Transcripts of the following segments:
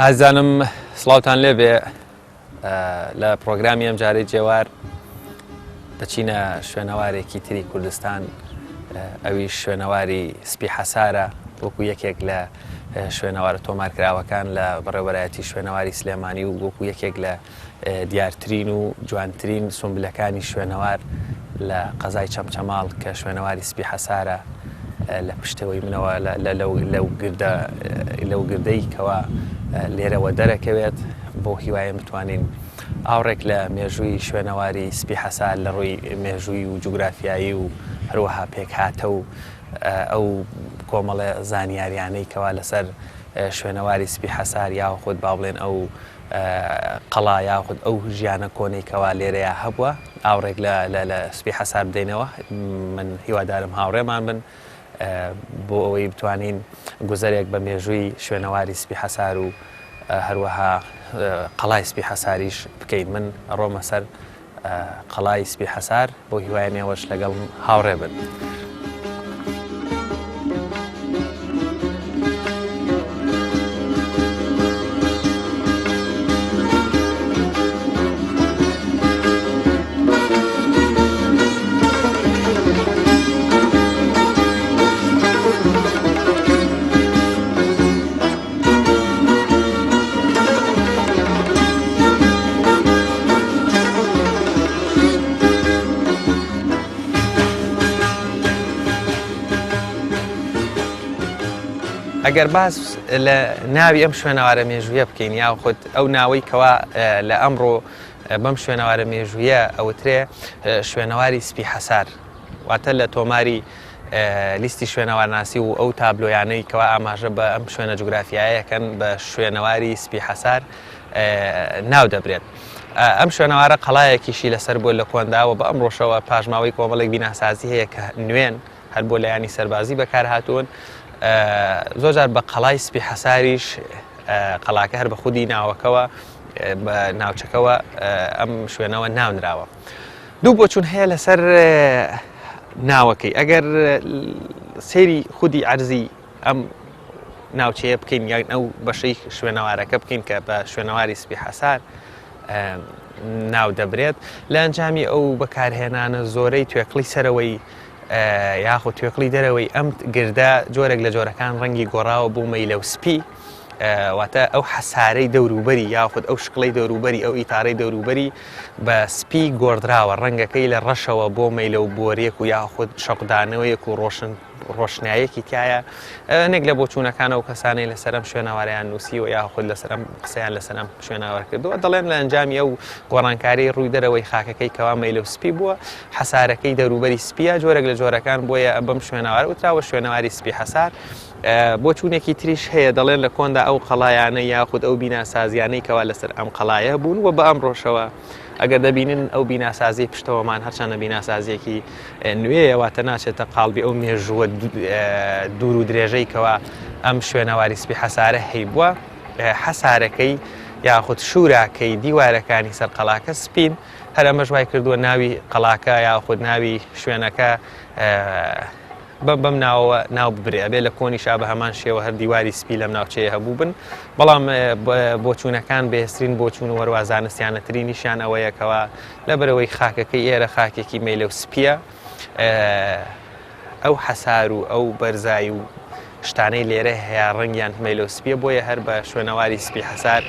ئازانم سڵاوتان لێبێ لە پرۆگرامی ئەم جارەی جێوار دەچینە شوێنەوارێکی تری کوردستان ئەویش شوێنەواری سپی حەسارە وەکو یەکێک لە شوێنەوارە تۆمارکراوەکان لە بەڕێوەبەرایەتی شوێنەواری سلێمانی و وەکو یەکێک لە دیارترین و جوانترین سومبلەکانی شوێنەوار لە قەزای چەمچەماڵ کە شوێنەواری سپی حەسارە لە پشتەوەی منەوە لەو گردەی کەوا لێرەوە دەرەکەوێت بۆ هیوایە بتوانین ئاوڕێک لە مێژووی شوێنەواری سپی حەسار لە ڕووی مێژووی و جوگرافیایی و هەروەها پێکهاتە و ئەو کۆمەڵە زانیاریانەی کەوا لەسەر شوێنەواری سپی حەسار یاخود با بڵێن ئەو قەڵا یاخود ئەو ژیانە کۆنەی کەوا لێرەیە هەبووە ئاوڕێک لە سپی حەسار بدەینەوە. من هیوادارم هاوڕێمان بن بۆ ئەوەی بتوانین گوزەرێک بە مێژووی شوێنەواری سپی حەسار و هەروەها قەڵای سپی حەساریش بکەین. من ئەڕۆمە سەر قەڵای سپی حەسار بۆ هیوایە نێوەش لەگەڵ هاوڕێ بن. ئەگەر باس لە ناوی ئەم شوێنەوارە مێژوویە بکەین یاخود ئەو ناوەی کەوا لە ئەمڕۆ بەم شوێنەوارە مێژوویە ئەوترێ شوێنەواری سپی حەسار، واتە لە تۆماری لیستی شوێنەوارناسی و ئەو تابلۆیانەی کەوا ئاماژە بە ئەم شوێنە جوگرافیایەکەن بە شوێنەواری سپی حەسار ناو دەبرێت. ئەم شوێنەوارە قەڵایەکیشی لەسەر بۆ لە کۆنداوە بە ئەم ڕۆژەوە پاژماوەی کۆمەڵێک بیناسازی هەیە کە نوێن هەر بۆ لایانی سەربازی بەکارهاتوون. زۆرجار بە قەڵای سپی حەساریش قەڵاکە هەر بە خودی ناوەکەوە بە ناوچەکەوە ئەم شوێنەوە ناونراوە. دوو بۆچوون هەیە لەسەر ناوەکەی. ئەگەر سێری خودی عەرزی ئەم ناوچەیە بکەین یان ئەو بەشەی شوێنەوارەکە بکەین کە بە شوێنەواری سپی حەسار ناو دەبرێت، لە ئەنجامی ئەو بەکارهێنانە زۆرەی توێکڵی سەرەوەی یاخود توێکڵی دەرەوەی ئەم گردە جۆرێک لە جۆرەکان ڕەنگی گۆڕاوە بوو مەیلە و سپی، واتە ئەو حەسارەی دەوروبەری یاخود ئەو شکڵەی دەوروبەری ئەو ئیتارەی دەوروبەری بە سپی گۆڕدراوە، ڕەنگەکەی لە ڕەشەوە بۆ مەیلە و بۆریەک و یاخود شەقدانەوەیەک و ڕۆشنایەکی تایە. نێک لە بۆچوونەکانە و کەسانەی لەسەر ئەم شوێنەوارەیان نووسیوە یاخود لەسەر ئەم قسەیان لەسەر ئەم شوێنەوار کردووە دەڵێن لە ئەنجامی ئەو گۆڕانکاری ڕووی دەرەوەی خاکەکەی کەوا مەیلە و سپی بووە، حەسارەکەی دەوروبەری سپیە، جۆرێک لە جۆرەکان بۆیە بەم شوێنەوارە وتراوە شوێنەواری سپی حەسار. بۆچوونێکی تریش هەیە، دەڵێن لە کۆندا ئەو قەڵایانە یاخود ئەو بیناسازیانەی کەوا لەسەر ئەم قەڵایە بوون و بە ئەم ڕۆژەوە ئەگەر دەبینن ئەو بیناسازی پشتەوەمان هەرچەندە بیناسازیەکی نوێیە واتە ناچێتە قاڵبی ئەو مێژووە دوور و درێژەی کەوا ئەم شوێنەواری سپی حەسارە هەیبووە، حەسارەکەی یاخود شوراکەی دیوارەکانی سەر قەڵاکە سپین، هەر ئەمەش وای کردووە ناوی قەڵاکە یاخود ناوی شوێنەکە بەم ناوەوە ناو ببرێ، ئەبێ لە کۆنیشا بە هەمان شێوە هەر دیواری سپی لەم ناوچەیە هەبوو بن. بەڵام بۆچوونەکان بەهێزترین بۆچوون و وەروازانستیانەترینیشان ئەوەیەکەوە لەبەرەوەی خاکەکەی ئێرە خاکێکی مەیلە و سپیە، ئەو حەسار و ئەو بەرزایی و شتانەی لێرە هەیە ڕەنگیان مەیلە و سپیە، بۆیە هەر بە شوێنەواری سپی حەسار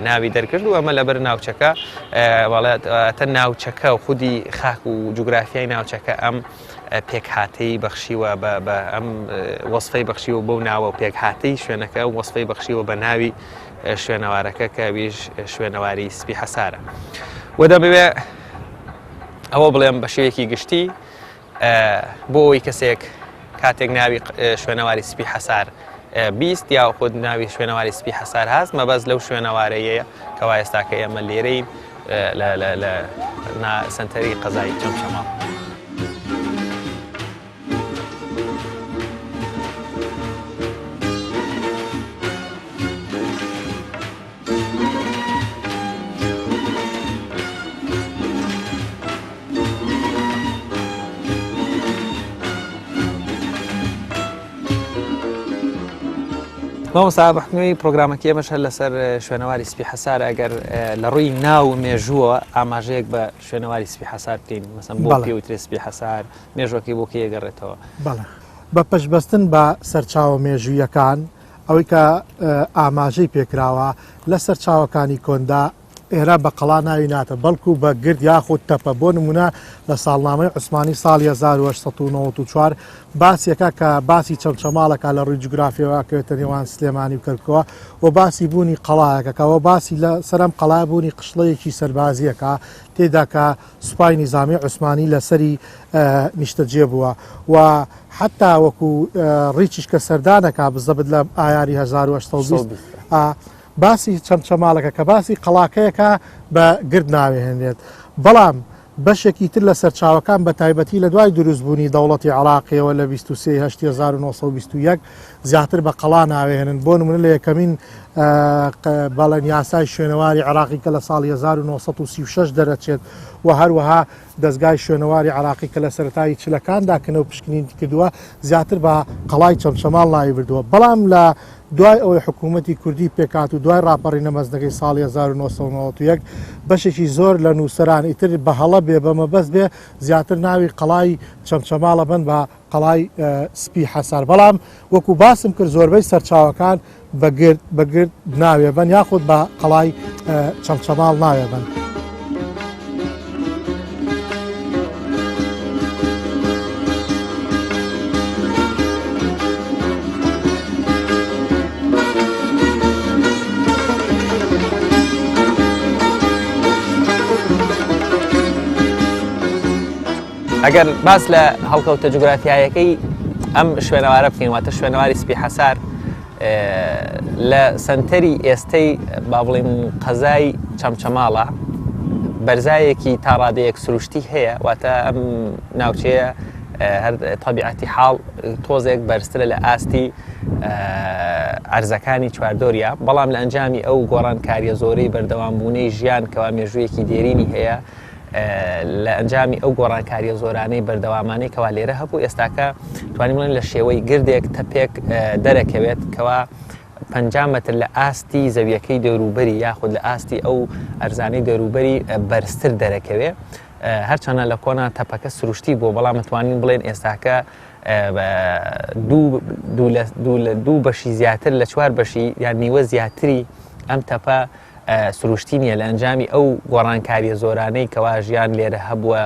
ناوی دەرکرد و ئەمە لەبەر ناوچەکە وڵاتە ناوچەکە و خودی خاک و جوگرافیای ناوچەکە ئەم پێکهاتەی بەخشیوە بە ئەم وەسفەی بەخشیوە بەو ناوە و پێکهاتەی شوێنەکە و وەسفەی بەخشیوە بە ناوی شوێنەوارەکە کە ویش شوێنەواری سپی حەسارە. وە دەبێ ئەوە بڵێم بە شێوەیەکی گشتی بۆ ئەوەی کەسێک کاتێک ناوی شوێنەواری سپی حەسار بیست یاخود ناوی شوێنەواری سپی حەسار هەست مەبەست لەو شوێنەوارەیە کەوا ئێستاکە ئێمە لێرەین لە سەنتەری قەزای چەمچەماڵ. مامۆستا بەحکومی پرۆگرامەکە ئێمەش هەر لەسەر شوێنەواری سپی حەسار ئەگەر لە ڕووی ناو مێژووە ئاماژەیەک بە شوێنەواری سپی حەسار بکەین مەسەن بۆ پێوترێ سپی حەسار مێژوەکەی بۆ کێ گەڕێتەوە بەڵێ بە پشبەستن بە سەرچاوە مێژوویەکان ئەوەی کە ئاماژەی پێکراوە لە سەرچاوەکانی کۆندا ئێرە بە قەڵا ناوی ناتە بەڵکو بە گرد یاخود تەپە بۆ نمونە لە ساڵنامەی عوسمانی ساڵی 1894 باسیەکە کە باسی چەمچەماڵەکە لە ڕووی جوگرافیەوە کەوێتە نێوان سلێمانی و کەرکووە و باسی بوونی قەڵایەکەەوە باسی لە سەرم قەڵا بوونی قشڵەیەکی سەربازیەکە تێدا کە سوپای نیزامی عوسمانی لەسەری نیشتەجێ بووە و حتا وەکو ڕیچیش کە سەردانەکە بزەبت لە ئایاری 1820 باسی چەمچەماڵەکە کە باسی قەڵاکەیەکە بە گرد ناوێهێنێت بەڵام بەشێکی تر لە سەرچاوەکان بە تایبەتی لە دوای دروستبوونی دەوڵەتی عراقیەوە لە 1970 زیاتر بە قەڵا ناوێهێنن بۆ نمونە لە یەکەمین بەڵێن یاسای شوێنەواری عراقی کە لە ساڵی 1936 دەرەچێت و هەروەها دەستگای شوێنەواری عراقی کە لە سەرەتایی چلەکاندا کەنەوە پشکنین کردووە زیاتر بە قەڵای چەمچەماڵ ناوی بردووە بەڵام لە دوای ئەوەی حکوومەتی کوردی پێکات و دوای ڕاپەڕینە مەزنەکەی ساڵی 1991 بەشێکی زۆر لە نووسەران ئیتر بە هەڵە بێ بەمە بەس بێ زیاتر ناوی قەڵای چەمچەماڵە بن بە قەڵای سپی حەسار بەڵام وەکو باسم کرد زۆربەی سەرچاوەکان بەگرد ناوێ بن یاخود بە قەڵای چەمچەماڵ ناوێ بن. ئەگەر باس لە هەڵکەوتە جوگرافیایەکەی ئەم شوێنەوارە بکەین واتە شوێنەواری سپی حەسار لە سنتەری ئێستەی با بڵێن قەزای چەمچەماڵە بەرزایەکی تا ڕادەیەک سروشتی هەیە واتە ئەم ناوچەیە هەر تەبیعەتی حاڵ تۆزێک بەرزترە لە ئاستی ئەرزەکانی چواردۆریە بەڵام لە ئەنجامی ئەو گۆڕانکاریە زۆرەی بەردەوامبوونەی ژیان کەوا مێژوویەکی دێرینی هەیە لە ئەنجامی ئەو گۆڕانکاریە زۆرانەی بەردەوامانەی کەوا لێرە هەبوو ئێستاکە توانین بڵێن لە شێوەی گردێک تەپێک دەرەکەوێت کەوا 50 مەتر لە ئاستی زەویەکەی دەوروبەری یاخود لە ئاستی ئەو ئەرزانەی دەوروبەری بەرزتر دەرەکەوێت هەرچەنە لە کۆنا تەپەکە سروشتی بۆ بەڵام توانین بڵێن ئێستاکە دوو بەشی زیاتر لە 4 بەشی یان نیوە زیاتری ئەم تەپە سروشتی نیە لە ئەنجامی ئەو گۆڕانکاریە زۆرانەی کەوا ژیان لێرە هەبووە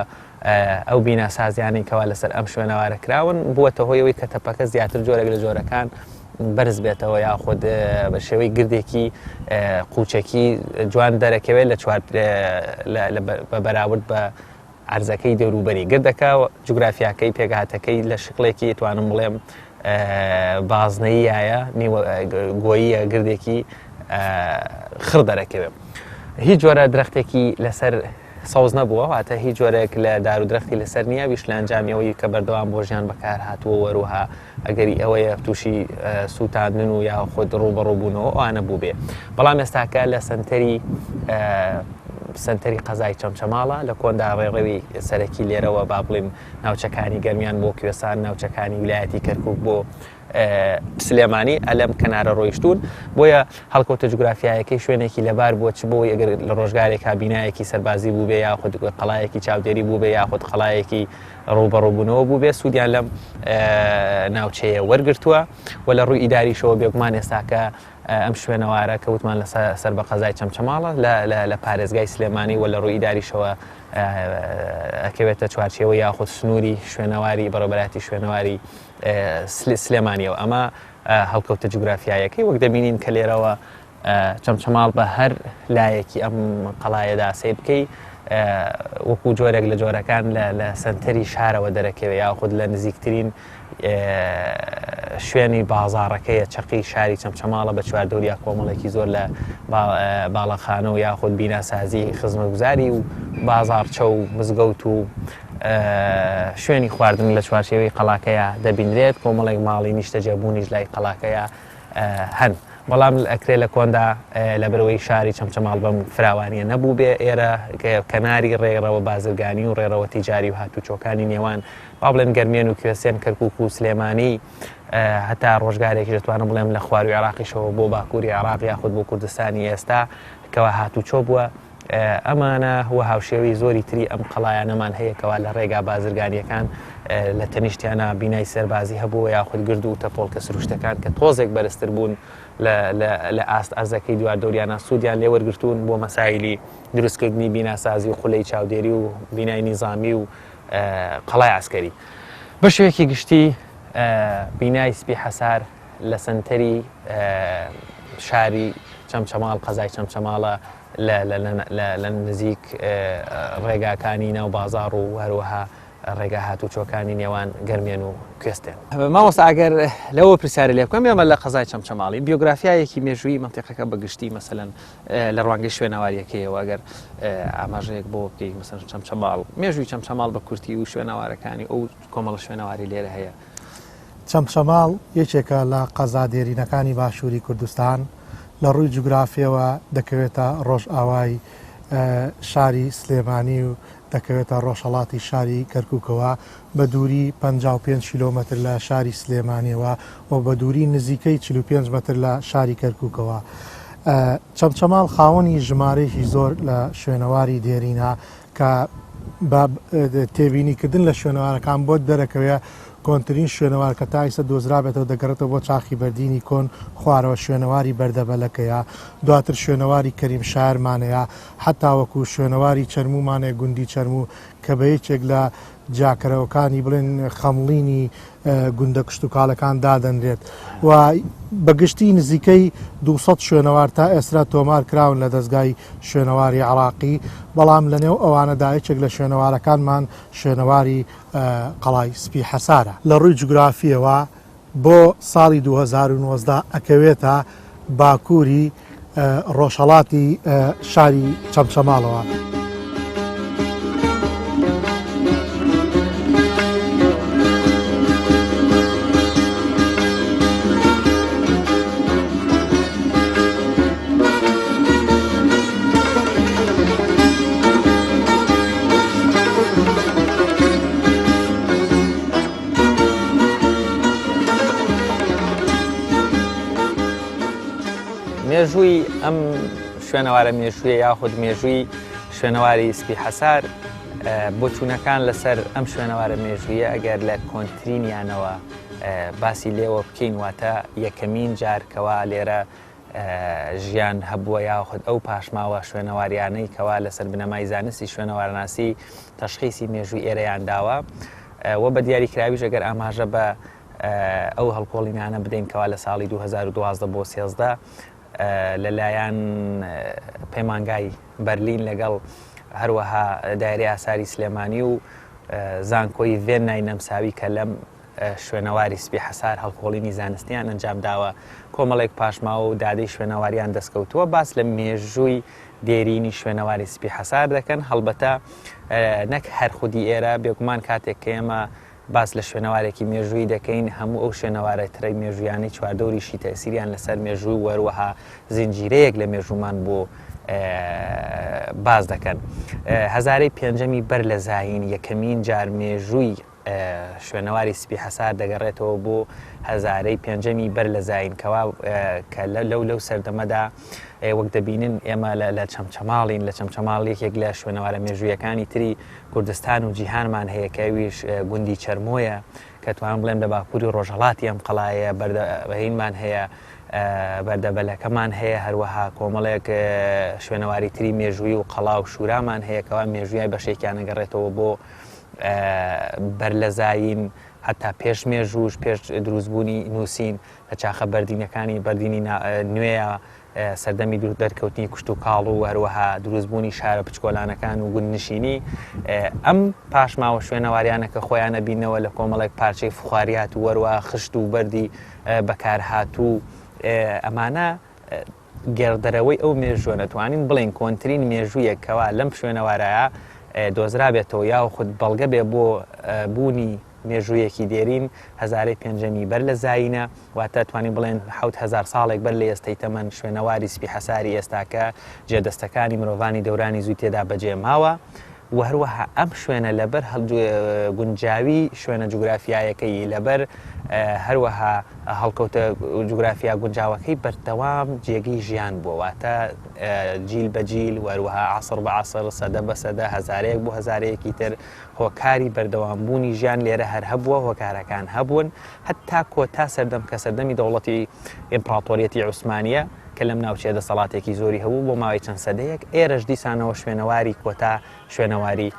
ئەو بیناسازیانەی کەوا لەسەر ئەم شوێنەوارە کراون بووەتە هۆیەوەی کە تەپەکە زیاتر جۆرێک لە جۆرەکان بەرز بێتەوە یاخود بە شێوەی گردێکی قوچەکی جوان دەرەکەوێت لە بەراورد بە عەرزەکەی دەوروبەری گردەکە جوگرافیاکەی پێگاتەکەی لە شکڵێکی توانم بڵێم بازنەیایە گۆییە گردێکی خڕ دەرەکەوێت هیچ جۆرە درەختێکی لەسەر سەوز نەبووە واتە هیچ جۆرێک لە دار و درەختی لەسەر نییە ویش لە ئەنجامیەوەی کە بەردەوام بۆ ژیان بەکار هاتووە وەروها ئەگەری ئەوەیە تووشی سووتاندن و یا خۆت ڕوبەڕووبوونەوە ئەوانە بوو بێ بەڵام ئێستاکە لە سنتەری قەزای چەمچەماڵە لە کۆندا ڕێڕەوی سەرەکی لێرەوە با بڵێم ناوچەکانی گەرمیان بۆ کوێستان ناوچەکانی ویلایەتی کەرکووک بۆ سلێمانی ئەلەم کەنارە ڕۆیشتون بۆیە هەڵکەوتە جوگرافیایەکەی شوێنێکی لەبار بۆ چ بۆی ئەگەر لە ڕۆژگارێکا بینایەکی سەربازی بوو بێ یاخود قەڵایەکی چاودێری بوو بێ یاخود قەڵایەکی ڕوبەڕووبوونەوە بوو بێ سوودیان لەم ناوچەیە وەرگرتووە و لە ڕووی ئیداریشەوە بێگومان ئێستاکە ئەم شوێنەوارە کە وتمان لە سەر بە قەزای چەمچەماڵە لە پارێزگای سلێمانی و لە ڕووی ئیداریشەوە ئەکەوێتە چوارچێوە یاخود سنووری شوێنەواری بەڕێوەبەراتی شوێنەواری سلێمانیەوە ئەمە هەڵکەوتە جوگرافیایەکەی وەک دەبینین کە لێرەوە چەمچەماڵ بە هەر لایەکی ئەم قەڵایەدا سیر بکەی وەکو جۆرێک لە جۆرەکان لە سنتەری شارەوە دەرەکەوێت یاخود لە نزیکترین شوێنی بازاڕەکەیە چەقی شاری چەمچەماڵە بە چواردۆریا کۆمەڵێکی زۆر لە باڵەخانە و یاخود بیناسازی خزمەتگوزاری و بازاڕچە و مزگەوت و شوێنی خواردن لە چوارچێوەی قەڵاکەیە دەبینرێت کۆمەڵێک ماڵی نیشتەجێبوونیش لای قەڵاکەیە هەن بەڵام ئەکرێ لە کۆندا لە بەرەوەی شاری چەمچەماڵ بەم فراوانیە نەبوو بێ ئێرە کەناری ڕێڕەوە بازرگانی و ڕێڕەوە تیجاری و هاتوچۆکانی نێوان با بڵێن گەرمێن و کوێسێن کەرکووک و سلێمانی هەتا ڕۆژگارێکی دەتوانم بڵێم لە خوار و عێراقیشەوە بۆ باکووری عێراق یاخود بۆ کوردستانی ئێستا کەوا هاتوچۆ بووە ئەمانە هو هاوشێوی زۆری تری ئەم قەڵایانەمان هەیەکەوە لە ڕێگا بازرگانیەکان لە تەنیشتیانە بینای سەربازی هەبووە یاخود گرد و تەپۆڵکە سروشتەکان کە تۆزێک بەرزتر بوون لە ئاست ئەرزەکەی دیواردەوریانە سوودیان لێ وەرگرتوون بۆ مەسایلی دروستکردنی بیناسازی و خولەی چاودێری و بینای نیزامی و قەڵای عسکەری بە شوەیەکی گشتی بینای سپی حەسار لە سنتەری شاری چەمچەماڵ قەزای چەمچەماڵە لە نزیک ڕێگاکانی ناو بازاڕ و هەروەها ڕێگا هاتوچۆکانی نێوان گەرمێن و کوێستێن مامۆستا ئەگەر لەوە پرسیارە لێ بکەم ئێمە لە قەزای چەمچەماڵی بیۆگرافیایەکی مێژووی مەنتیقەکە بەگشتی مەسەلەن لە ڕوانگەی شوێنەواریەکەیەوە ئەگەر ئاماژەیەک بۆ بکەی مەسەن چەمچەماڵ مێژووی چەمچەماڵ بە کورتی و شوێنەوارەکانی ئەو کۆمەڵە شوێنەواری لێرە هەیە چەمچەماڵ یەکێکە لە قەزا دێرینەکانی باشووری کوردستان لە ڕووی جوگرافیەوە دەکەوێتە ڕۆژئاوای شاری سلێمانی و دەکەوێتە ڕۆژهەڵاتی شاری کەرکووکەوە بە دووری 55 کیلۆمەتر لە شاری سلێمانیەوە و بە دووری نزیکەی 45 مەتر لە شاری کەرکووکەوە. چەمچەماڵ خاوەنی ژمارەیەکی زۆر لە شوێنەواری دێرینە کە تێبینیکردن لە شوێنەوارەکان بۆ دەرەکەوێ کۆنتترین شوێنەوار کە تا ئێستا دۆزرابێتەوە دەگەڕێتەوە بۆ چاخی بەردینی کۆن خوارەوە شوێنەواری بەردەبەلەکەیە دواتر شوێنەواری کەریم شارمانەیە حتا وەکو شوێنەواری چەرمومانەیە گوندی چەرموو کە بە یەکێک لە جاکەرەوەکانی بڵێن خەمڵینی گوندە کشت و کاڵەکان دادەنرێت و بەگشتی نزیکەی 200 شوێنەوار تا ئێستا تۆمار کراون لە دەستگای شوێنەواری عراقی بەڵام لەنێو ئەوانەدا یەکێک لە شوێنەوارەکانمان شوێنەواری قەڵای سپی حەسارە لە ڕووی جوگرافیەوە بۆ ساڵی 2019 ئەکەوێتە باکووری ڕۆژهەڵاتی شاری چەمچەماڵەوە. مێژووی ئەم شوێنەوارە مێژوویە یاخود مێژووی شوێنەواری سپی حەسار بۆ چوونەکان لەسەر ئەم شوێنەوارە مێژوویە ئەگەر لە کۆنتترینیانەوە باسی لێوە بکەین واتە یەکەمین جارکەوا لێرە ژیان هەبووە یاخود ئەو پاشماوە شوێنەواریانەی کەوا لەسەر بنەمای زانستی شوێنەوارناسی تەشخیصی مێژووی ئێرەیان داوە و بە دیاریکراویش ئەگەر ئاماژە بە ئەو هەڵکۆڵینانە بدەین کەوا لە ساڵی 2012 بۆ 13 لەلایەن پەیمانگای بەرلین لەگەڵ هەروەها دایرەی ئاساری سلێمانی و زانکۆی ڤێنای نەمساوی کە لەم شوێنەواری سپی حەسار هەڵکۆڵینی زانستیان ئەنجام داوە کۆمەڵێک پاشماوە و دادەی شوێنەواریان دەستکەوتووە باس لە مێژووی دێرینی شوێنەواری سپی حەسار دەکەن هەڵبەتە نەک هەر خودی ئێرە بێگومان کاتێک کە ئێمە باس لە شوێنەوارێکی مێژووی دەکەین هەموو ئەو شوێنەوارە ترەی مێژویانی چواردەوریشی تەسیریان لەسەر مێژووی وەروەها زنجیرەیەک لە مێژوومان بۆ باز دەکەن. هەزارەی پێنجەمی بەر لە زاین یەکەمین جار مێژووی شوێنەواری سپی حەسار دەگەڕێتەوە بۆ هەزارەی پێنجەمی بەر لە زاینکەوا کە لەو سەردەمەدا وەک دەبینن ئێمە لە چەمچەماڵین لە چەمچەماڵێکێک لە شوێنەوارە مێژوویەکانی تری کوردستان و جیهانمان هەیە کەویش گوندی چەرمۆیە کە توانم بڵێم لە باکووری ڕۆژهەڵاتی ئەم قەڵایە بەهینمان هەیە بەردەبەلەکەمان هەیە هەروەها کۆمەڵێک شوێنەواری تری مێژووی و قەڵا و شوورامان هەیە کەوا مێژوویای بەشێکیان نەگەڕێتەوە بۆ بەر لە زاین حتا پێش مێژووش پێش دروستبوونی نووسین لە چاخە بەردینەکانی بەردینی نوێیە سەردەمی دوور دەرکەوتنی کوشت و کاڵ و هەروەها دروستبوونی شارە پچکۆلانەکان و گوندنشینی ئەم پاشماوە شوێنەواریانە کە خۆیانە بینەوە لە کۆمەڵێک پارچەی فخواریات و وەروە خشت و بەردی بەکارهاتوو ئەمانە گێڕدەرەوەی ئەو مێژووە نەتوانین بڵین کۆنتترین مێژوویەکەوە لەم شوێنەوارایە دۆزرابێتەوە یا خود بەڵگە بێ بۆ بوونی مێژوویەکی دێرین هەزارەی پێنجەمی بەر لە زاینە واتە توانین بڵێن 7,000 ساڵێک بەر لە ئێستەی تەمەن شوێنەواری سپی حەساری ئێستاکە جێدەستەکانی مرۆڤانی دەورانی زووی تێدا بەجێ ماوە و هەروەها ئەم شوێنە لەبەر گونجاوی شوێنە جوگرافیایەکەی لەبەر هەروەها هەڵکەوتە جوگرافیا گونجاوەکەی بەردەوام جێگەی ژیان بووە واتە جیل بە جیل وەروەها عەسڕ بە عەسڕ سەدە بە سەدە هەزارەیەک بۆ هەزارەیەکی تر هۆکاری بەردەوامبوونی ژیان لێرە هەر هەبووە هۆکارەکان هەبوون هەتا کۆتا سەردەم کە سەردەمی دەوڵەتی ئیمپراتۆریەتی عوسمانیە کە لەم ناوچێ دەسەڵاتێکی زۆری هەبوو بۆ ماوەی چەند سەدەیەک ئێرەش دیسانەوە شوێنەواری کۆتا شوێنەواری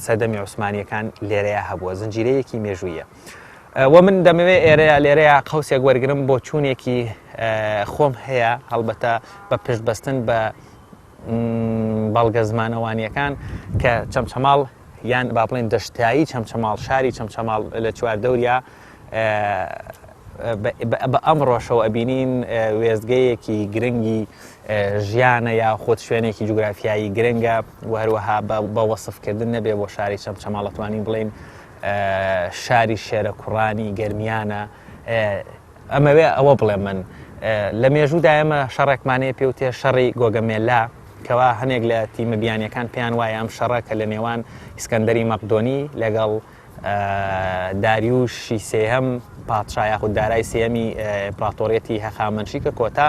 سەردەمی عوسمانیەکان لێرەیە هەبووە زنجیرەیەکی مێژوویە و من دەمەوێت ئێرەیە لێرەیە قەوسێک وەرگرم بۆ چوونێکی خۆم هەیە هەڵبەتە بە پشتبەستن بە بەڵگە زمانەوانیەکان کە چەمچەماڵ یان با بڵێن دەشتایی چەمچەماڵ شاری چەمچەماڵ لە چواردەوریا بە ئەمڕۆشەوە ئەبینین وێزگەیەکی گرنگی ژیانە یا خۆت شوێنێکی جوگرافیایی گرنگە و هەروەها بە وەسفکردن نەبێ بۆ شاری چەمچەماڵ دەتوانین بڵێن شاری شێرە کوڕانی گەرمیانە ئەمەوێ ئەوە بڵێ من لە مێژوودا ئێمە شەڕێکمانەیە پێوتێ شەڕی گۆگەمێلا کەوا هەنێک لە تیمە بیانیەکان پێیان وایە ئەم شەڕە کە لە نێوان ئیسکەندەری مەقدۆنی لەگەڵ داریوشی سێهەم پادشا یاخود دارای سێهەمی ئیمپراتۆریەتی هەخامنشی کە کۆتا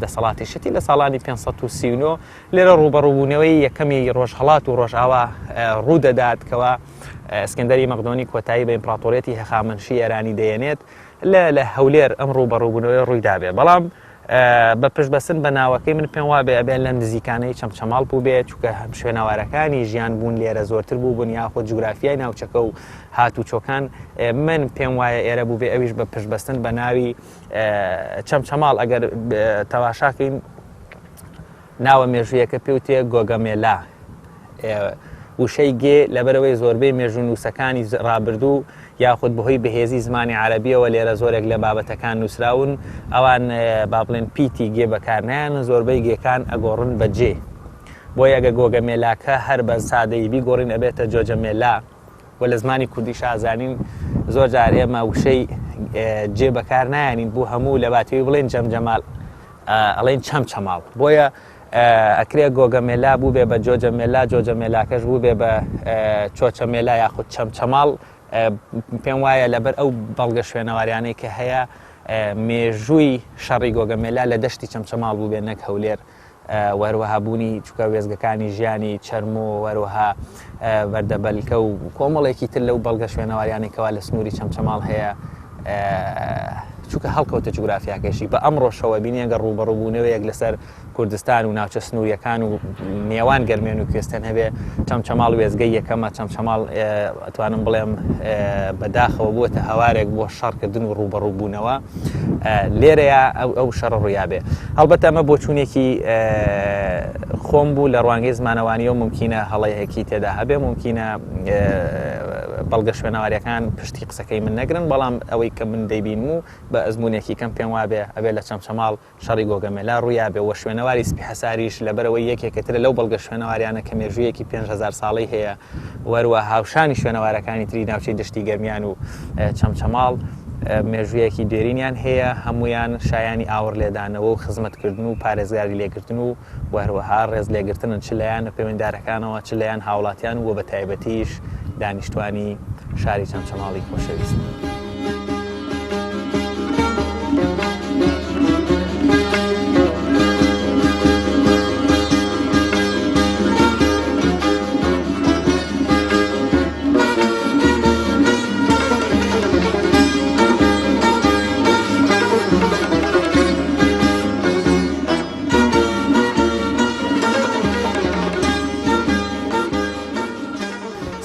دەسەڵاتی شتی لە ساڵانی 539 لێرە ڕوبەڕووبوونەوەی یەکەمی ڕۆژهەڵات و ڕۆژئاوا ڕوودەدات کەوا ئیسکەندەری مەقدۆنی کۆتایی بە ئیمپراتۆریەتی هەخامنشی ئێرانی دەیەنێت لە هەولێر ئەم ڕوبەڕووبوونەوەی ڕوویدابێ بەڵام بە پشتبەستن بە ناوەکەی من پێم وابێ ئەبێ لە نزیکانەی چەمچەماڵ بوو بێت چونکە شوێنەوارەکانی ژیان بوون لێرە زۆرتر بوو بوون یاخۆ جوگرافیای ناوچەکە و هاتوچۆکان من پێم وایە ئێرە بوو بێ ئەویش بە پشتبەستن بە ناوی چەمچەماڵ ئەگەر تەماشاکەین ناوە مێژوویەکە پێوتێ گۆگەمێلا وشەی گێ لەبەرەوەی زۆربەی مێژوونووسەکانی ڕابردوو یاخود بەهۆی بەهێزی زمانی عەرەبیەوە لێرە زۆرێک لە بابەتەکان نووسراون ئەوان با بڵێن پیتی گێ بەکارنیان زۆربەی گێکان ئەگۆڕن بە جێ بۆی ئەگە گۆگەمێلاکە هەر بە سادەی بیگۆڕین ئەبێتە جۆجەمێلا و لە زمانی کوردی شازانین زۆر جار ئێمە وشەی جێ بەکار نایانین بوو هەموو لە باتوی بڵێن جەمجەماڵ ئەڵێن چەمچەماڵ بۆیە ئەکرێ گۆگەمێلا بوو بێ بە جۆجەمێلا جۆجەمێلاکەش بوو بێ بە چۆچەمێلا یاخود چەمچەماڵ پێم وایە لەبەر ئەو بەڵگە شوێنەواریانەی کە هەیە مێژووی شەڕی گۆگەمێلا لە دەشتی چەمچەماڵ بوو بێ نەک هەولێر وەروەها بوونی چووکە وێزگەکانی ژیانی چەرم و وەروەها بەردەبەلکە و کۆمەڵێکی تر لەو بەڵگە شوێنەواریانێکەوە لە سنووری چەمچەماڵ هەیە چووکە هەڵکەوتە جوگرافیاکەشی بە ئەمڕۆشەوە بینی ئەگەر ڕوبەڕووبوونەوەیەک لەسەر کوردستان و ناوچە سنووریەکان و نێوان گەرمێن و کوێستان هەبێ چەمچەماڵ وێزگەی یەکەمە چەمچەماڵ ئەتوانم بڵێم بەداخەوە بووەتە هەوارێک بۆ شەڕکردن و ڕوبەڕووبوونەوە لێرەیە ئەو شەڕ ڕوویابێ هەڵبەتە ئەمە بۆ چوونێکی خۆم بوو لە ڕوانگەی زمانەوانی و ممکنە هەڵەیەکی تێدا هەبێ ممکنە بەڵگە شوێنەواریەکان پشتی قسەکەی من نەگرن بەڵام ئەوەی کە من دەیبین و بە ئەزمونێکی کەم پێم وابێ ئەبێ لە چەمچەماڵ شەڕی گۆگەمێلا ڕوویابێ وە شوێنەواری سپی حەساریش لەبەرەوەی یەکێکەترە لەو بەڵگە شوێنەواریانە کە مێژوویەکی 5000 ساڵی هەیە وەروە هاوشانی شوێنەوارەکانی تری ناوچەی دەشتی گەرمیان و چەمچەماڵ مێژوویەکی دێرینیان هەیە هەمویان شایانی ئاور لێدانەوە و خزمەتکردن و پارێزگاری لێگرتن و وەروەها ڕێز لێگرتنن چ لەیان پەیوەنددارەکانەوە چ لەیان هاوڵاتیان و بە تایبەتیش دانیشتوانی شاری چەمچەماڵی خۆشەویست.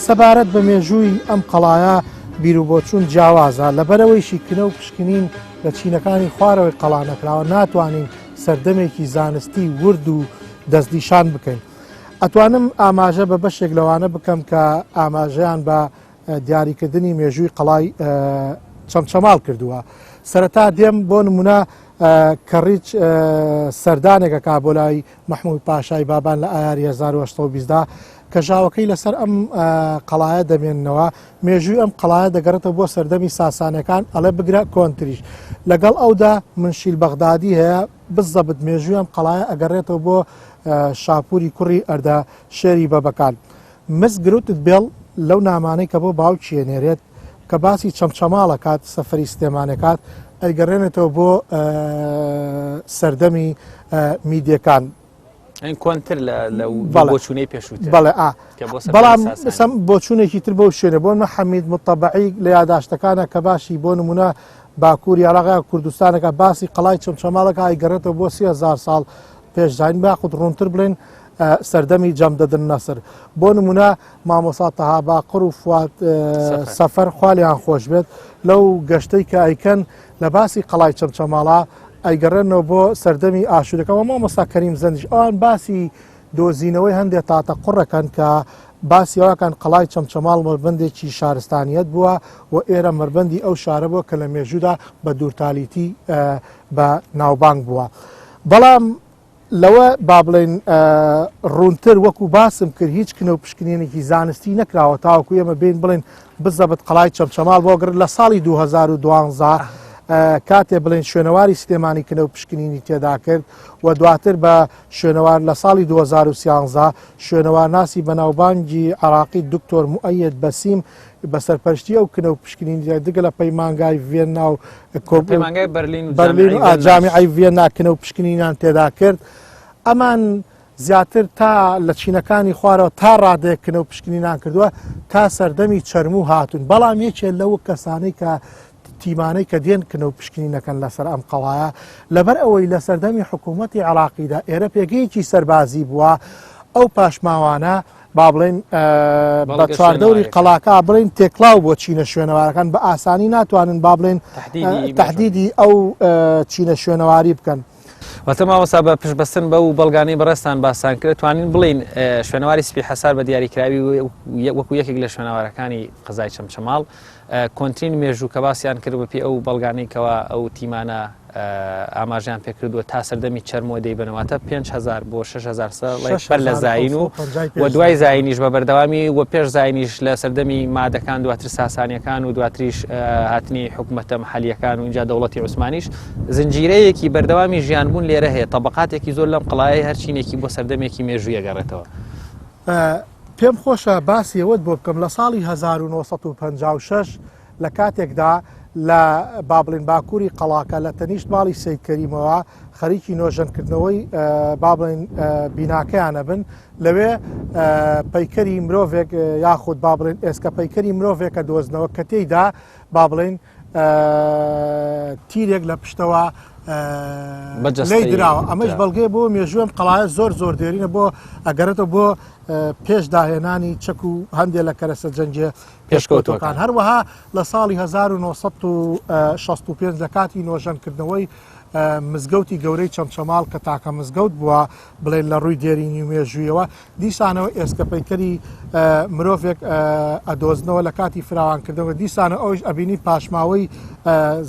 سەبارەت بە مێژووی ئەم قەڵایە بیر و بۆچوون جیاوازە لەبەرەوەیشی کنە و پشکنین لە چینەکانی خوارەوەی قەڵانەکراوە ناتوانین سەردەمێکی زانستی ورد و دەستنیشان بکەین. ئەتوانم ئاماژە بە بەشێک لەوانە بکەم کە ئاماژەیان بە دیاریکردنی مێژووی قەڵای چەمچەماڵ کردووە. سەرەتا دێم بۆ نمونە کەڕیچ سەردانێکە کا بۆ لای مەحموود پاشای بابان لە ئایاری 1920دا کە ژاوەکەی لەسەر ئەم قەڵایە دەمێننەوە مێژووی ئەم قەڵایە دەگەڕێتەوە بۆ سەردەمی ساسانەکان ئەڵێ بگرە کۆنتریش لەگەڵ ئەودا منشیل بەغدادی هەیە بزەبت مێژووی ئەم قەڵایە ئەگەڕێتەوە بۆ شاپوری کوڕی ئەردە شێری بەبەکان مس گروتت بێڵ لەو نامانەی کە بۆ باوکیە نێرێت کە باسی چەمچەماڵە کات سەفەری سلێمانەکات ئەیگەڕێنێتەوە بۆ سەردەمی میدیەکان کۆنتر بۆ چوونەی پێشووت بەڵێ بەڵام بۆچوونێکی تر بەو شوێنە بۆ حەمید متەبعی لە یاداشتەکانە کە باشی بۆ نمونە باکووری عێراق کوردستانەکە باسی قەڵای چەمچەماڵەکە ئایگەڕێتەوە بۆ 30,000 ساڵ پێشداین باخود ڕوونتر بڵێن سەردەمی جەمدەدن نەسر بۆ نمونە مامۆسا تەها باقڕ و فوات سەفەر خوالیان خۆش بێت لەو گەشتەی کە ئەیکەن لە باسی قەڵای چەمچەماڵە ئەیگەڕێنەوە بۆ سەردەمی ئاشوورەکەەوە مامۆستا کەریم زەندیش ئەوان باسی دۆزینەوەی هەندێک تاتە قوڕەکەن کە باسی ئەوەکان قەڵای چەمچەماڵ مربندێکی شارستانیەت بووە و ئێرە مربندی ئەو شارە بووە کە لە مێژوودا بە دوورتالیتی بە ناوبانگ بووە بەڵام لەوە با بڵێن ڕوونتر وەکو باسم کرد هیچ کنە و پشکنێنێکی زانستی نەکراوە تاوەکو ئێمە بین بڵێن بزەبت قەڵای چەمچەماڵ بۆ گرت لە ساڵی 2012 کاتێ بڵێن شوێنەواری سلێمانی کنە و پشکنینی تێدا کرد و دواتر بە شوێنەوار لە ساڵی 2013 شوێنەوار ناسی بەناوبانگی عراقی دکتۆر موئەید بەسیم بە سەرپەرشتی ئەو کنە و پشکنینی دیگە لە پەیمانگای ڤێننا و بەرلین و جامیعەی ڤێننا کنە و پشکنینیان تێدا کرد ئەمان زیاتر تا لە چینەکانی خوارەوە تا ڕادەیەکنە و پشکنینان کردووە تا سەردەمی چەرموو هاتوون بەڵام یەکێ لەو کەسانەی کە تیمانەی کە دێن کنە و پشکنینەکەن لەسەر ئەم قەڵایە لەبەر ئەوەی لە سەردەمی حکوومەتی عراقیدا ئێرە پێگەیەکی سەربازی بووە ئەو پاشماوانە با بڵێن بە چواردەوری قەڵاکە بڵێن تێکڵاو بۆ چینە شوێنەوارەکان بە ئاسانی ناتوانن با بڵێن تهدیدی ئەو چینە شوێنەواری بکەن. واتە مامۆستا بە پشتبەستن بە و بەڵگانەی بەڕێستان باسان کرد توانین بڵین شوێنەواری سپی حەسار بە دیاریکراوی وەکو یەکێک لە شوێنەوارەکانی قزای چەمچەماڵ کۆنتین مێژوو کە باسییان کرد بەپی ئەو بەڵگانەیەکەوە ئەو تیمانە ئاماژیان پێکردووە تا سەردەمی چەرمۆ دەیبنەوەتە 5,000 بۆ 6,000 سەڵ لە زاین و دوای زاینیش بە بەردەوامی و پێش زاینیش لە سەردەمی مادەکان دواتر ساسانیەکان و دواتریش هاتنی حکوومەتە محەلیەکان و اینجا دەوڵەتی عوسمانیش زنجیرەیەکی بەردەوامی ژیانبوون لێرە هەیە تەبقاتێکی زۆر لەم قەڵایە هەرچینێکی بۆ سەردەمێکی مێژوویە گەڕێتەوە. پێم خۆشە باسی ئەوەت بۆ بکەم لە ساڵی 1956 لە کاتێکدا لە بابلین باکووری قەڵاکە لە تەنیشت ماڵی سەید کەریمەوە خەریکی نۆژەنکردنەوەی بابلین بیناکەیانە بن لەوێ پەیکەری مرۆڤێک یاخود بابلین ئێسکە پەیکەری مرۆڤێکە دۆزنەوە کە تێیدا بابلین تیرێک لە پشتەوە لی دراوە ئەمەش بەڵگەی بۆ مێژووم قەڵایە زۆر دێرینە بۆ ئەگەرێتەوە بۆ پێش داهێنانی چەک و هەندێک لە کەرەسە جەنجێ پێشکەوتەکان هەروەها لە ساڵی 1965 لە کاتی نۆژەنکردنەوەی مزگەوتی گەورەی چەمچەماڵ کە تاکە مزگەوت بووە بڵێن لە ڕووی دێرینی مێژوویەوە دیسانەوە ئێسکە پەیکەری مرۆڤێک ئەدۆزنەوە لە کاتی فراوانکردنەوە دیسانە ئەوش ئەبینی پاشماوەی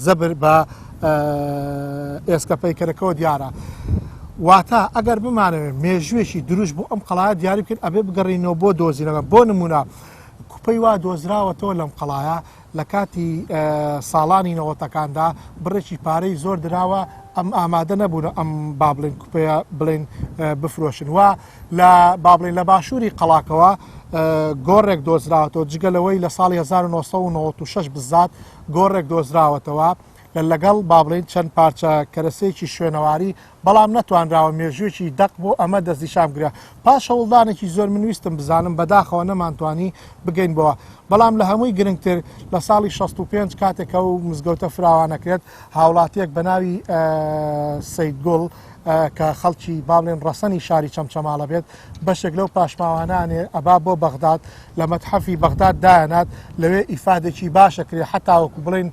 زەبر بە ئێسکە پەیکەرەکەەوە دیارە. واتە ئەگەر بمانەوێت مێژوێکی دروست بوو ئەم قەڵایە دیاری کرد ئەبێ بگەڕینەوە بۆ دۆزینەوە بۆ نمونە کوپەی وا دۆزراوەتەوە لەم قەڵایە لە کاتی ساڵانی نەوەتەکاندا بڕێکی پارەی زۆر دراوە ئەم ئامادە نەبوون ئەم بابلین کوپەیە بڵێن بفرۆشن وە لە بابلین لە باشووری قەڵاکەوە گۆڕێک دۆزراوەتەوە جگەلەوەی لە ساڵی 1996 بزات گۆڕێک دۆزراوەتەوە لەگەڵ بابلین چەند پارچە کەرەسەیەکی شوێنەواری بەڵام نەتوانراوە مێژوێکی دەق بۆ ئەمە دەستنیشان گرە پاش هەوڵدانێکی زۆر منویستم بزانم بەداخەوە نەمانتوانی بگەین بەوە بەڵام لە هەمووی گرنگتر لە ساڵی 65 کاتێکە و مزگەوتە فراوانەکرێت هاوڵاتیەک بە ناوی سەید گوڵ کە خەڵکی باڵێن ڕەسەنی شاری چەمچەماڵە بێت بەشێک لەو پاشماوانانێ ئەبا بۆ بەغداد لە مەتحەفی بەغداد دایەنات لەوێ ئیفادێکی باشەکرێ حتاوەکو بڵێن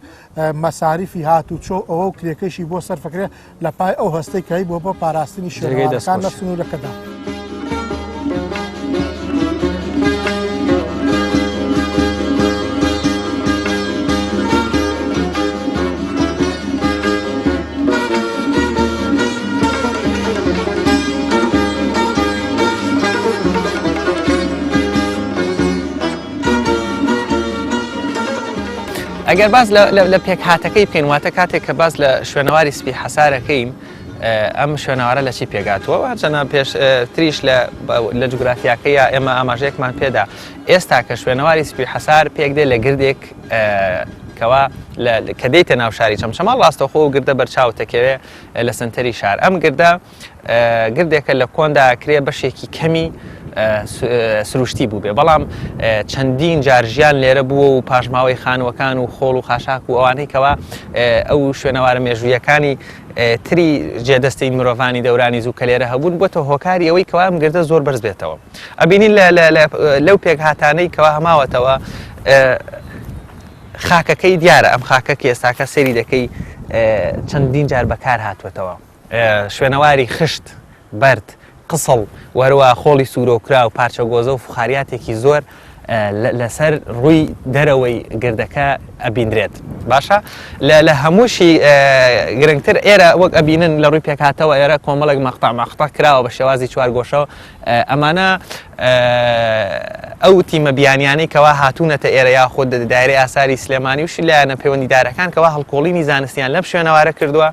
مەساریفی هات و چۆ ئەوە و کرێکەشی بۆ سەرفەکرێ لە پای ئەو هەستەی کەی بۆ پاراستنی شوێنەوارەکان لە سنوورەکەدا. ئەگەر باز لە پێکهاتەکەی بکەین واتە کاتێک کە باز لە شوێنەواری سپی حەسارەکەین ئەم شوێنەوارە لە چی پێگاتوە هەرچەنە پێش تریش لە جوگرافیاکەیە ئێمە ئاماژەیەکمان پێدا ئێستا کە شوێنەواری سپی حەسار پێک دێ لە گردێک کەوا کە دەیتە ناو شاری چەمچەماڵ ڕاستەوخۆ و گردە بەرچاوتەکەوێ لە سنتەری شار ئەم گردێکە لە کۆندا کرێ بەشێکی کەمی سروشتی بوو بێ بەڵام چەندین جارژیان لێرە بووە و پاشماوەی خانوەکان و خۆڵ و خاشاک و ئەوانەی کەوا ئەو شوێنەوارە مێژوویەکانی تری جێدەستەی مرۆڤانی دەورانی زوو کە لێرە هەبوون بۆتە هۆکاری ئەوەی کەوا ئەم گردە زۆر بەرز بێتەوە ئەبینین لەو پێک هاتانەی کەوا هەماوەتەوە خاکەکەی دیارە ئەم خاکەکە ئێستاکە سەیری دەکەی چەندین جار بەکار هاتوێتەوە شوێنەواری خشت بەرد قسڵ وەروە خۆڵی سوورۆکرا و پارچە گۆزە و فخاریاتێکی زۆر لەسەر ڕووی دەرەوەی گردەکە ئەبیندرێت باشە لە هەمووشی گرنگتر ئێرە وەک ئەبینن لە ڕووی پێکاتەوە ئێرە کۆمەڵێک مەقطع کراوە بە شێوازی چوارگۆشەوە ئەمانە ئەو تیمە بیانیانەی کەوا هاتوونەتە ئێرە یاخۆ دایرەی ئاساری سلێمانی وشی لایەنە پەیوەندیدارەکان کەوا هەڵکۆڵینی زانستیان لەم شوێنەوارە کردووە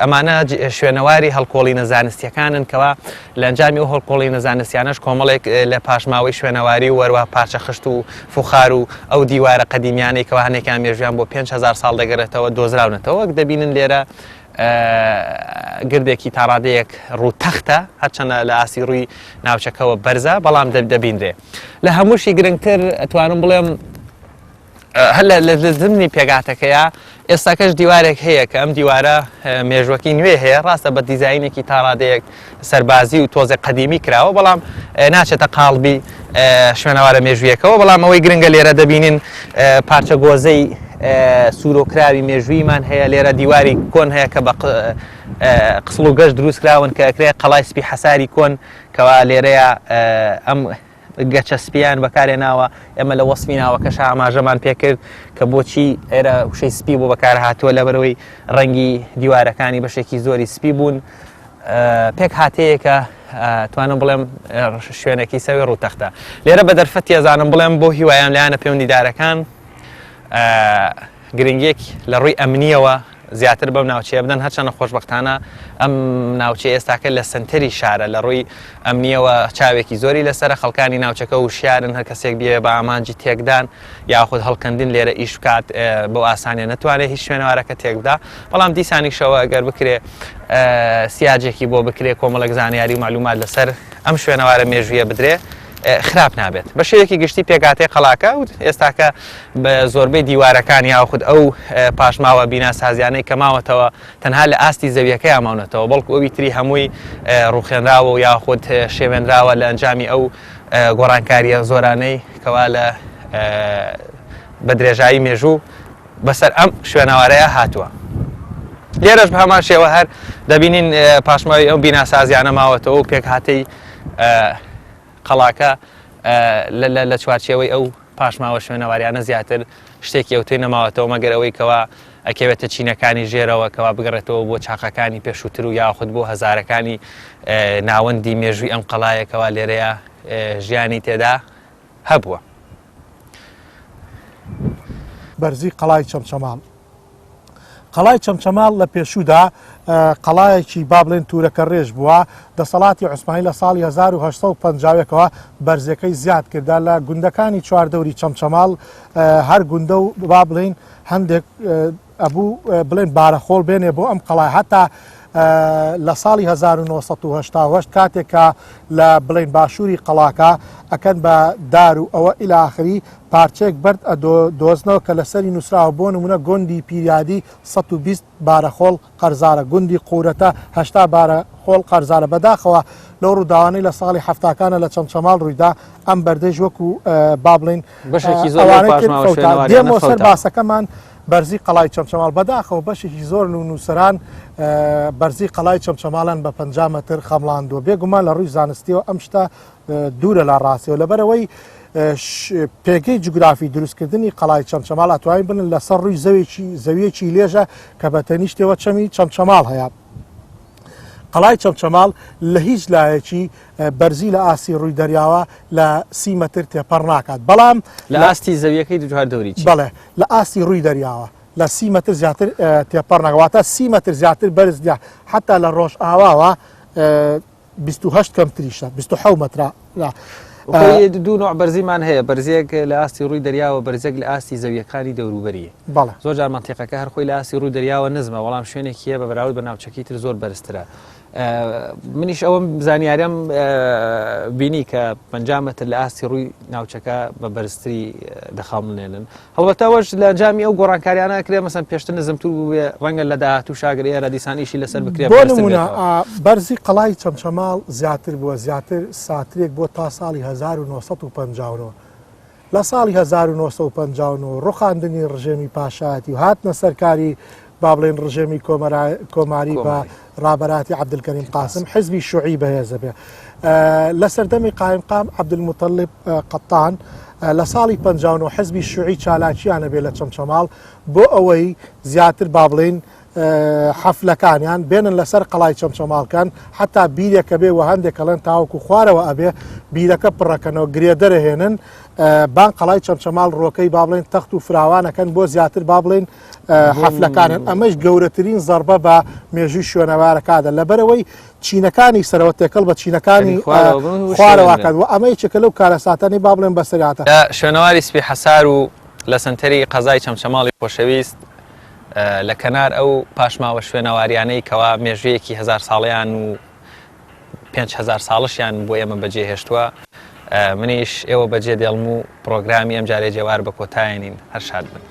ئەمانە شوێنەواری هەڵکۆڵینە زانستیەکانن کەوا لە ئەنجامی و هەڵکۆڵینە زانستیانەش کۆمەڵێک لە پاشماوەی شوێنەواری و وەروە پارچە خشت و فوخار و ئەو دیوارە قەدیمیانەی کەوا هەنێکیان مێژویان بۆ 5,000 ساڵ دەگەرێتەوە دۆزراونەتەوە وەک دەبینن لێرە گردێکی تاڕادەیەک ڕووتەختە هەرچەنە لە ئاسی ڕووی ناوچەکەەوە بەرزە بەڵام دەبیندرێ لە هەمووشی گرنگتر ئەتوانم بڵێم هەر لە زمنی پێگاتەکەیە ئێستاکەش دیوارێک هەیە کە ئەم دیوارە مێژوەکی نوێ هەیە ڕاستە بە دیزاینێکی تاڕادەیەک سەربازی و تۆزە قەدیمی کراوە بەڵام ناچێتە قاڵبی شوێنەوارە مێژویەکەوە بەڵام ئەوەی گرنگە لێرە دەبینین پارچە گۆزەی سوورۆکراوی مێژوویمان هەیە لێرە دیواری کۆن هەیە کە بە قسڵ و گەشت دروست کراون کە ئەکرێ قەڵای سپی حەساری کۆن کەوا لێرەیە ئەم گەچە سپیان بەکارێناوە ئێمە لە وەسفی ناوەکەش ئاماژەمان پێکرد کە بۆچی ئێرە وشەی سپی بۆ بەکار هاتووە لەبەرەوەی ڕەنگی دیوارەکانی بەشێکی زۆری سپی بوون پێک هاتەیەکە توانم بڵێم شوێنێکی سەوی ڕووتەختە لێرە بە دەرفەتی ئەزانم بڵێم بۆ هیوایان لایەنە پەیوەندیدارەکان گرنگێک لە ڕووی ئەمنیەوە زیاتر بەم ناوچەیە بدەن هەرچەنە خۆشبەختانە ئەم ناوچە ئێستاکە لە سنتەری شارە لە ڕووی ئەمنیەوە چاوێکی زۆری لەسرە خەڵکانی ناوچەکە و شیارن هەر کەسێک بێ بە ئامانجی تێکدان یاخود هەڵکەندن لێرە ئیش بکات بۆ ئاسانیە نەتوانێت هیچ شوێنەوارەکە تێکدا بەڵام دیسانیشەوە ئەگەر بکرێ سیاجێکی بۆ بکرێ کۆمەڵک زانیاری و معلومات لەسەر ئەم شوێنەوارە مێژویە بدرێ خراپ نابێت بە شێوەیەکی گشتی پێکاتێ قەڵاکە و ئێستاکە بە زۆربەی دیوارەکان یاخود ئەو پاشماوە بیناسازیانەی کە ماوەتەوە تەنها لە ئاستی زەویەکەی ئاماونەتەوە بەڵکو ئەوی تری هەمووی ڕوخێنراوە و یاخود شێوێنراوە لە ئەنجامی ئەو گۆڕانکاریە زۆرانەی کەوا لە بە درێژایی مێژوو بەسەر ئەم شوێنەوارەیە هاتووە لێرەش بە هەمان شێوە هەر دەبینین پاشماوی ئەو بیناسازیانە ماوەتەوە و پێک هاتەی قەڵاکە لە چوارچێوەی ئەو پاشماوە شوێنەواریانە زیاتر شتێکی ئەوتەی نەماوەتەوە مەگەرەوەی کەوا ئەکەوێتە چینەکانی ژێرەوە کەوا بگەڕێتەوە بۆ چاقەکانی پێشووتر و یاخود بۆ هەزارەکانی ناوەندی مێژووی ئەم قەڵایەکەوە لێرەیە ژیانی تێدا هەبووە بەرزی قەڵای چەمچەماڵ قەڵای چەمچەماڵ لە پێشوودا قەڵایەکی با بڵێن تورەکە ڕێژ بووە دەسەڵاتی عوسمانی لە ساڵی 1950ەوە بەرزەکەی زیاد کردا لە گوندەکانی چواردەوری چەمچەماڵ هەر گوندە و با بڵێن هەندێک ئەبوو بڵێن بارەخۆڵ بێنێ بۆ ئەم قەڵای هەتا لە ساڵی 1970 کاتێکە لە بڵێن باشووری قەڵاکە ئەکەن بە دار و ئەوە ئیلاخری پارچێک بەرد دۆزنەوە کە لەسەری نووسراوە بۆ نمونە گوندی پیریادی 120 بارەخۆڵ قەرزارە گوندی قورەتە 80 بارەخۆڵ قەرزارە بەداخەوە لەو ڕووداوانەی لە ساڵی هەفتاکانە لە چەمچەماڵ ڕوویدا ئەم بەردەی وەکو با بڵێن دێمەوە سەر باسەکەمان بەرزی قەڵای چەمچەماڵ بەداخەوە بەشێکی زۆر و نووسران بەرزی قەڵای چەمچەماڵان بە 50 مەتر خەمڵاندووە بێگومان لە ڕووی زانستیەوە ئەم شتە دوورە لە ڕاستیەوە لەبەرەوەی پێگەی جوگرافی دروستکردنی قەڵای چەمچەماڵ ئەتوانین بن لەسەر ڕووی زەویەکی لێژە کە بە تەنیشتەوە چەمی چەمچەماڵ هەیە قەڵای چەمچەماڵ لە هیچ لایەکی بەرزی لە ئاسی ڕووی دەریاوە لە 30 مەتر تێپەڕ ناکات بەڵام لە ئاستی زەویەکەی دوجار دەوری بەڵێ لە ئاستی ڕووی دەریاوە لە 30 مەتر زیاتر تێپەڕ ناگەواتە 30 مەتر زیاتر بەرز دیا حتا لە ڕۆژ ئاواوە 28 کەمتریشە 27 مەترا دوو نوع بەرزیمان هەیە بەرزێک لە ئاستی ڕووی دەریاوە بەرزێک لە ئاستی زەویەکانی دەوروبەریە بەڵێ زۆر جار منتیقەکە هەرخۆی لە ئاستی ڕووی دەریاوە نزمە بەڵام شوێنێکیە بە بەراورد بە ناوچەکی تر زۆر بەرزترە منیش ئەوەم زانیاریام بینی کە 50 مەتر لە ئاستی ڕووی ناوچەکە بە بەرزتری دەخامڵێنن هەڵبەتەوەش لە ئەنجامی ئەو گۆڕانکاریانە کرێ مەسەن پێشتر نزمتر بووێ ڕەنگە لە داهاتوو شاگەر ئێرە دیسانیشی لەسەر بکرێ بۆ نمونە بەرزی قەڵای چەمچەماڵ زیاتر بووە زیاتر ساترێک بۆ تا ساڵی 1950 لە ساڵی 1950 ڕوخاندنی ڕژێمی پاشایەتی و هاتنە سەرکاری با بڵێن ڕژێمی کۆماری بە ڕابەراتی عەبدولکەریم قاسم حزبی شوعی بەهێزە بێ لە سەردەمی قایمقام عەبدولموتەڵیب قەتان لە ساڵی 59 حزبی شوعی چالاکییانە بێ لە چەمچەماڵ بۆ ئەوەی زیاتر با بڵێن حەفلەکانیان بێنن لەسەر قەڵای چەمچەماڵکان حتا بیرێکە بێ و هەندێک کەڵێن تاوەکو خوارەوە ئەبێ بیرەکە پڕەکەنەوە گرێ دەرەهێنن بان قەڵای چەمچەماڵ ڕۆکەی با بڵێن تەخت و فراوانەکەن بۆ زیاتر با بڵێن حەفلەکانن ئەمەش گەورەترین زەربە بە مێژووی شوێنەوارەکادە لەبەرەوەی چینەکانی سەرەوە تێکەڵ بە چینەکانی خوارەوەکات و ئەمەی چێکە لەو کارەساتانی با بڵێن بەسەریاتە شوێنەواری سپی حەسار و لە سنتەری قەزای چەمچەماڵی خۆشەویست لە کەنار ئەو پاشماوە شوێنەواریانەی کەوا مێژوویەکی 1000 ساڵیان و 5000 ساڵشیان بۆ ئێمە بەجێ هێشتووە منیش ئێوە بەجێ دێڵم و پرۆگرامی ئەم جارێ جێوار بە کۆتایەنین هەر شاد بن.